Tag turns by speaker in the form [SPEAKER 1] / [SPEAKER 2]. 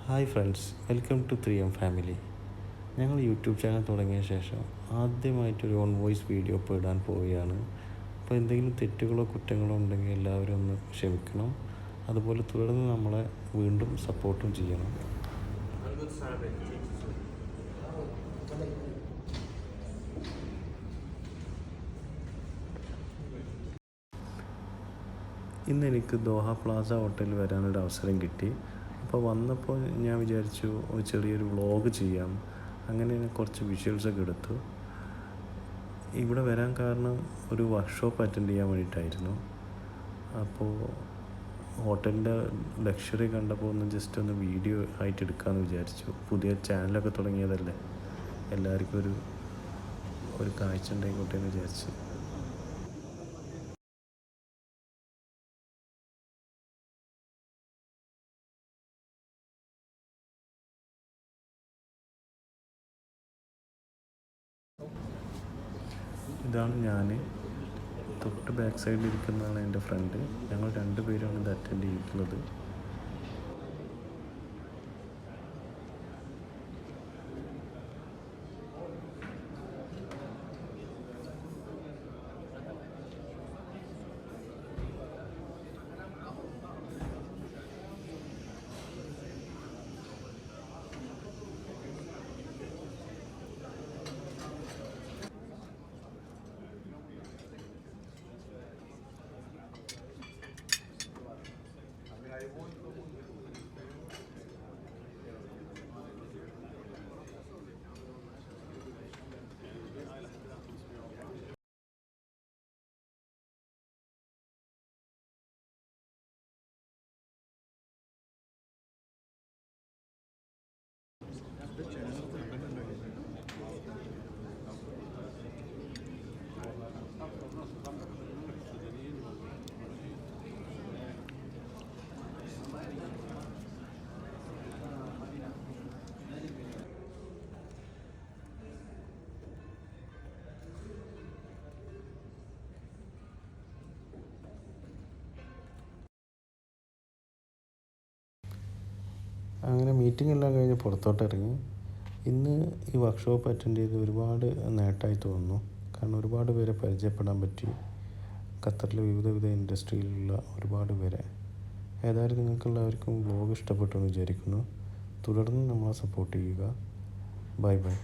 [SPEAKER 1] Hi friends, welcome to 3M family. ഞങ്ങൾ YouTube channel തുടങ്ങിയ ശേഷം ആദ്യമായിട്ടൊരു ഓൺ വോയിസ് വീഡിയോ ഇപ്പോൾ ഇടാൻ പോവുകയാണ്. അപ്പോൾ എന്തെങ്കിലും തെറ്റുകളോ കുറ്റങ്ങളോ ഉണ്ടെങ്കിൽ എല്ലാവരും ഒന്ന് ക്ഷമിക്കണം. അതുപോലെ തുടർന്ന് നമ്മളെ വീണ്ടും സപ്പോർട്ടും ചെയ്യണം. ഇന്ന് എനിക്ക് ദോഹ പ്ലാസ ഹോട്ടലിൽ വരാനൊരു അവസരം കിട്ടി. അപ്പോൾ വന്നപ്പോൾ ഞാൻ വിചാരിച്ചു ഒരു ചെറിയൊരു വ്ളോഗ് ചെയ്യാം. അങ്ങനെ കുറച്ച് വിഷ്വൽസൊക്കെ എടുത്തു. ഇവിടെ വരാൻ കാരണം ഒരു വർക്ക്ഷോപ്പ് അറ്റൻഡ് ചെയ്യാൻ വേണ്ടിയിട്ടായിരുന്നു. അപ്പോൾ ഹോട്ടലിൻ്റെ ലക്ഷറി കണ്ടപ്പോൾ ജസ്റ്റ് ഒന്ന് വീഡിയോ ആയിട്ട് എടുക്കാമെന്ന് വിചാരിച്ചു. പുതിയ ചാനലൊക്കെ തുടങ്ങിയതല്ലേ, എല്ലാവർക്കും ഒരു കാഴ്ച ഉണ്ടായിക്കോട്ടെ എന്ന് വിചാരിച്ചു. ഇതാണ് ഞാൻ. തൊട്ട് ബാക്ക് സൈഡിൽ ഇരിക്കുന്നതാണ് എൻ്റെ ഫ്രണ്ട്. ഞങ്ങൾ രണ്ടുപേരാണ് ഇത് അറ്റൻഡ് ചെയ്തിട്ടുള്ളത്. അങ്ങനെ മീറ്റിംഗ് എല്ലാം കഴിഞ്ഞ് പുറത്തോട്ടിറങ്ങി. ഇന്ന് ഈ വർക്ക്ഷോപ്പ് അറ്റൻഡ് ചെയ്ത് ഒരുപാട് നേട്ടമായി തോന്നുന്നു. കാരണം ഒരുപാട് പേരെ പരിചയപ്പെടാൻ പറ്റി. ഖത്തറിലെ വിവിധ ഇൻഡസ്ട്രിയിലുള്ള ഒരുപാട് പേരെ. ഏതായാലും നിങ്ങൾക്കെല്ലാവർക്കും വ്ലോഗ് ഇഷ്ടപ്പെട്ടു എന്ന് വിചാരിക്കുന്നു. തുടർന്ന് നമ്മളെ സപ്പോർട്ട് ചെയ്യുക. Bye bye.